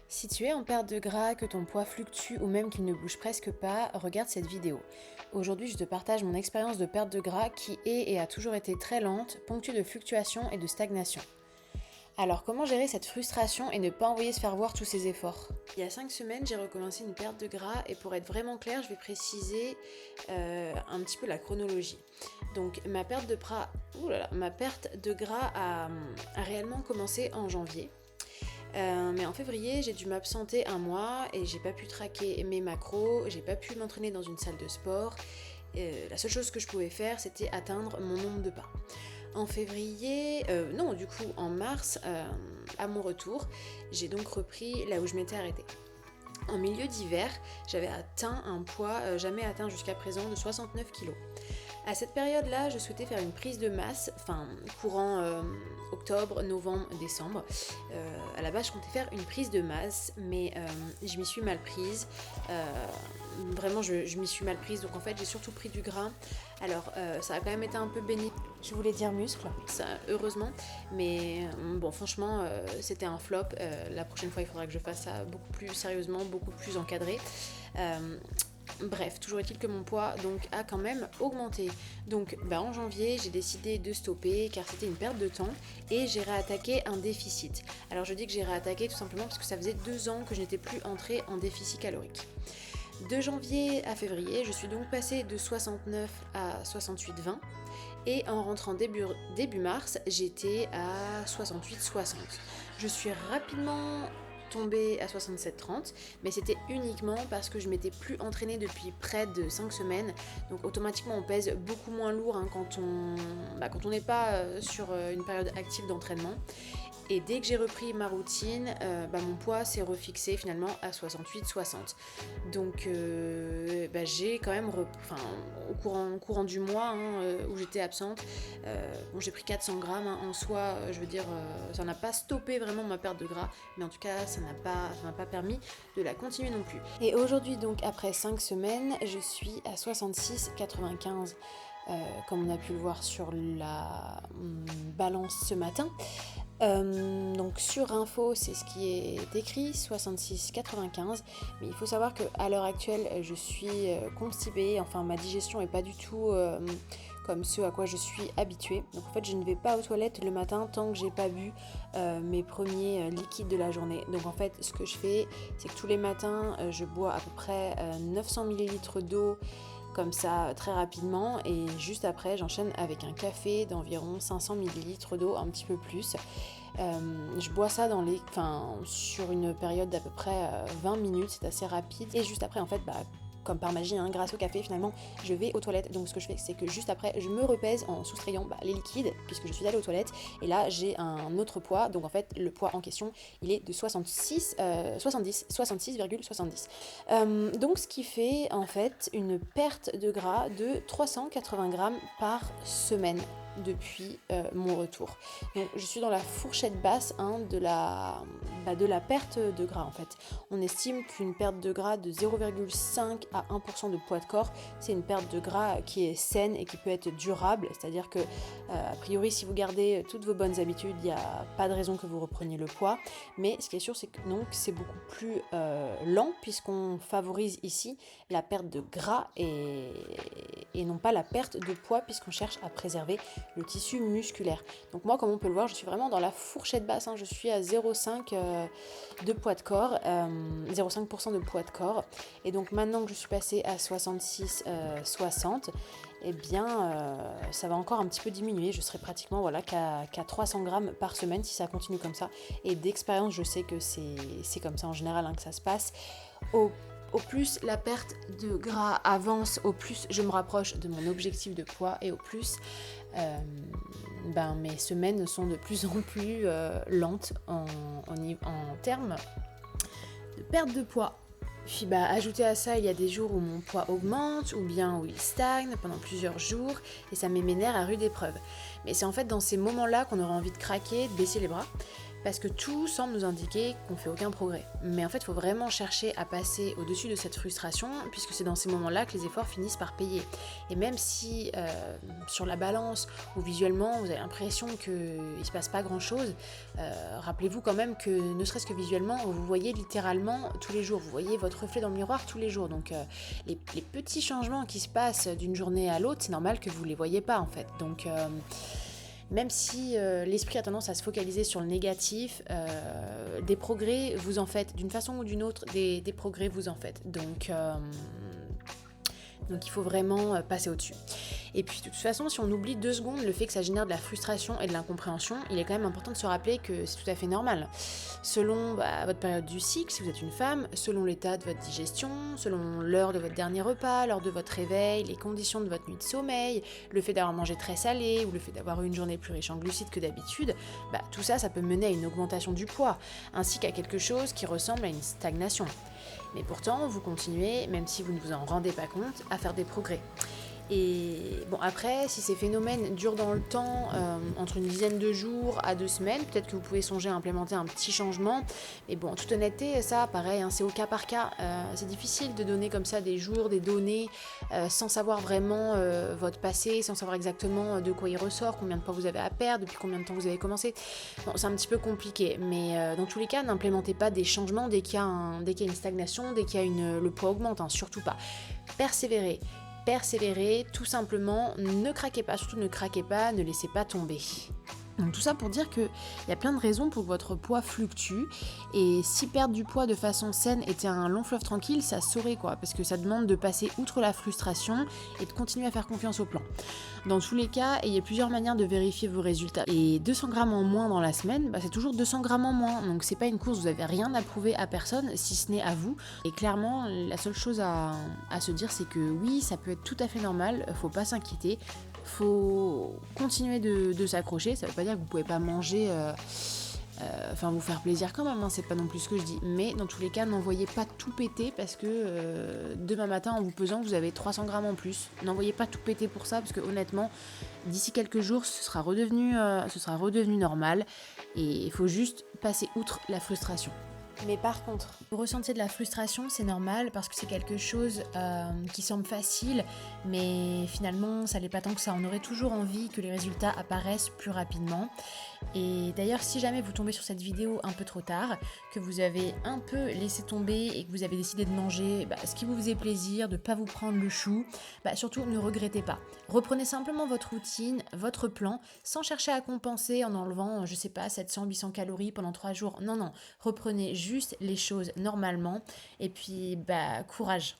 Si tu es en perte de gras, que ton poids fluctue ou même qu'il ne bouge presque pas, regarde cette vidéo. Aujourd'hui, je te partage mon expérience de perte de gras qui est et a toujours été très lente, ponctuée de fluctuations et de stagnation. Alors, comment gérer cette frustration et ne pas envoyer se faire voir tous ces efforts? Il y a 5 semaines, j'ai recommencé une perte de gras et pour être vraiment claire, je vais préciser un petit peu la chronologie. Donc, ma perte de gras a réellement commencé en janvier. Mais en février, j'ai dû m'absenter un mois et j'ai pas pu traquer mes macros, j'ai pas pu m'entraîner dans une salle de sport. La seule chose que je pouvais faire, c'était atteindre mon nombre de pas. En mars, à mon retour, j'ai donc repris là où je m'étais arrêtée. En milieu d'hiver, j'avais atteint un poids jamais atteint jusqu'à présent de 69 kg. À cette période-là, je souhaitais faire une prise de masse, courant octobre, novembre, décembre. À la base, je comptais faire une prise de masse, mais je m'y suis mal prise. Vraiment, je m'y suis mal prise, donc en fait, j'ai surtout pris du gras. Alors, ça a quand même été un peu béni. Je voulais dire muscle, ça, heureusement, mais bon, franchement, c'était un flop. La prochaine fois, il faudra que je fasse ça beaucoup plus sérieusement, beaucoup plus encadré. Bref, toujours est-il que mon poids donc a quand même augmenté. Donc en janvier, j'ai décidé de stopper car c'était une perte de temps et j'ai réattaqué un déficit. Alors je dis que j'ai réattaqué tout simplement parce que ça faisait 2 ans que je n'étais plus entrée en déficit calorique. De janvier à février, je suis donc passée de 69 à 68,20 et en rentrant début mars, j'étais à 68,60. Je suis rapidement tombée à 67,30, mais c'était uniquement parce que je m'étais plus entraînée depuis près de 5 semaines, donc automatiquement on pèse beaucoup moins lourd quand on n'est pas sur une période active d'entraînement. Et dès que j'ai repris ma routine, mon poids s'est refixé finalement à 68,60. Donc j'ai quand même, au courant du mois où j'étais absente, j'ai pris 400 grammes en soi, ça n'a pas stoppé vraiment ma perte de gras, mais en tout cas ça m'a pas permis de la continuer non plus. Et aujourd'hui donc après 5 semaines, je suis à 66,95. Comme on a pu le voir sur la balance ce matin. Donc sur info, c'est ce qui est écrit, 66,95, mais il faut savoir qu'à l'heure actuelle, je suis constipée, ma digestion n'est pas du tout comme ce à quoi je suis habituée. Donc en fait, je ne vais pas aux toilettes le matin tant que j'ai pas bu mes premiers liquides de la journée. Donc en fait, ce que je fais, c'est que tous les matins, je bois à peu près 900 ml d'eau, comme ça très rapidement, et juste après j'enchaîne avec un café d'environ 500 ml d'eau, un petit peu plus. Je bois ça sur une période d'à peu près 20 minutes, c'est assez rapide, et juste après en fait comme par magie, grâce au café, finalement, je vais aux toilettes. Donc ce que je fais, c'est que juste après, je me repèse en soustrayant les liquides, puisque je suis allée aux toilettes. Et là, j'ai un autre poids. Donc en fait, le poids en question, il est de 66,70. Donc ce qui fait en fait une perte de gras de 380 grammes par semaine depuis mon retour. Donc je suis dans la fourchette basse de la perte de gras en fait. On estime qu'une perte de gras de 0,5 à 1% de poids de corps, c'est une perte de gras qui est saine et qui peut être durable, c'est-à-dire que a priori si vous gardez toutes vos bonnes habitudes, il n'y a pas de raison que vous repreniez le poids, mais ce qui est sûr c'est que donc c'est beaucoup plus lent puisqu'on favorise ici la perte de gras et non pas la perte de poids puisqu'on cherche à préserver le tissu musculaire. Donc moi, comme on peut le voir, je suis vraiment dans la fourchette basse, je suis à 0,5 de poids de corps, 0,5% de poids de corps, et donc maintenant que je suis passée à 66,60, ça va encore un petit peu diminuer, je serai pratiquement qu'à 300 grammes par semaine si ça continue comme ça, et d'expérience je sais que c'est comme ça en général que ça se passe. Au plus la perte de gras avance, au plus je me rapproche de mon objectif de poids, et au plus mes semaines sont de plus en plus lentes en termes de perte de poids. Puis ajouté à ça, il y a des jours où mon poids augmente ou bien où il stagne pendant plusieurs jours, et ça met mes nerfs à rude épreuve. Mais c'est en fait dans ces moments-là qu'on aura envie de craquer, de baisser les bras, Parce que tout semble nous indiquer qu'on fait aucun progrès. Mais en fait, il faut vraiment chercher à passer au-dessus de cette frustration, puisque c'est dans ces moments-là que les efforts finissent par payer. Et même si sur la balance ou visuellement, vous avez l'impression qu'il ne se passe pas grand-chose, rappelez-vous quand même que, ne serait-ce que visuellement, vous voyez littéralement tous les jours, vous voyez votre reflet dans le miroir tous les jours. Donc les petits changements qui se passent d'une journée à l'autre, c'est normal que vous ne les voyez pas en fait. Donc même si l'esprit a tendance à se focaliser sur le négatif, des progrès vous en faites, d'une façon ou d'une autre, des progrès vous en faites. Donc il faut vraiment passer au-dessus. Et puis de toute façon, si on oublie 2 secondes le fait que ça génère de la frustration et de l'incompréhension, il est quand même important de se rappeler que c'est tout à fait normal. Selon votre période du cycle, si vous êtes une femme, selon l'état de votre digestion, selon l'heure de votre dernier repas, l'heure de votre réveil, les conditions de votre nuit de sommeil, le fait d'avoir mangé très salé ou le fait d'avoir eu une journée plus riche en glucides que d'habitude, tout ça, ça peut mener à une augmentation du poids, ainsi qu'à quelque chose qui ressemble à une stagnation. Mais pourtant, vous continuez, même si vous ne vous en rendez pas compte, à faire des progrès. Et bon, après, si ces phénomènes durent dans le temps, entre une dizaine de jours à 2 semaines, peut-être que vous pouvez songer à implémenter un petit changement. Mais bon, en toute honnêteté, ça, pareil, c'est au cas par cas. C'est difficile de donner comme ça des jours, des données, sans savoir vraiment votre passé, sans savoir exactement de quoi il ressort, combien de poids vous avez à perdre, depuis combien de temps vous avez commencé. Bon, c'est un petit peu compliqué, mais dans tous les cas, n'implémentez pas des changements dès qu'il y a une stagnation, dès qu'il y a le poids augmente, surtout pas. Persévérez, tout simplement, ne craquez pas, surtout ne craquez pas, ne laissez pas tomber. Donc tout ça pour dire qu'il y a plein de raisons pour que votre poids fluctue, et si perdre du poids de façon saine était un long fleuve tranquille, ça saurait parce que ça demande de passer outre la frustration et de continuer à faire confiance au plan. Dans tous les cas, il y a plusieurs manières de vérifier vos résultats. Et 200 grammes en moins dans la semaine, c'est toujours 200 grammes en moins. Donc c'est pas une course, vous n'avez rien à prouver à personne, si ce n'est à vous. Et clairement, la seule chose à se dire, c'est que oui, ça peut être tout à fait normal, faut pas s'inquiéter. Faut continuer de s'accrocher, ça veut pas dire que vous pouvez pas manger, vous faire plaisir quand même, c'est pas non plus ce que je dis, mais dans tous les cas, n'envoyez pas tout péter parce que demain matin en vous pesant, vous avez 300 grammes en plus. N'envoyez pas tout péter pour ça parce que honnêtement, d'ici quelques jours, ce sera redevenu normal et il faut juste passer outre la frustration. Mais par contre, vous ressentez de la frustration, c'est normal parce que c'est quelque chose qui semble facile, mais finalement ça l'est pas tant que ça. On aurait toujours envie que les résultats apparaissent plus rapidement. Et d'ailleurs, si jamais vous tombez sur cette vidéo un peu trop tard, que vous avez un peu laissé tomber et que vous avez décidé de manger ce qui vous faisait plaisir, de ne pas vous prendre le chou, surtout ne regrettez pas. Reprenez simplement votre routine, votre plan, sans chercher à compenser en enlevant, 700-800 calories pendant 3 jours. Non, reprenez juste les choses normalement et puis courage.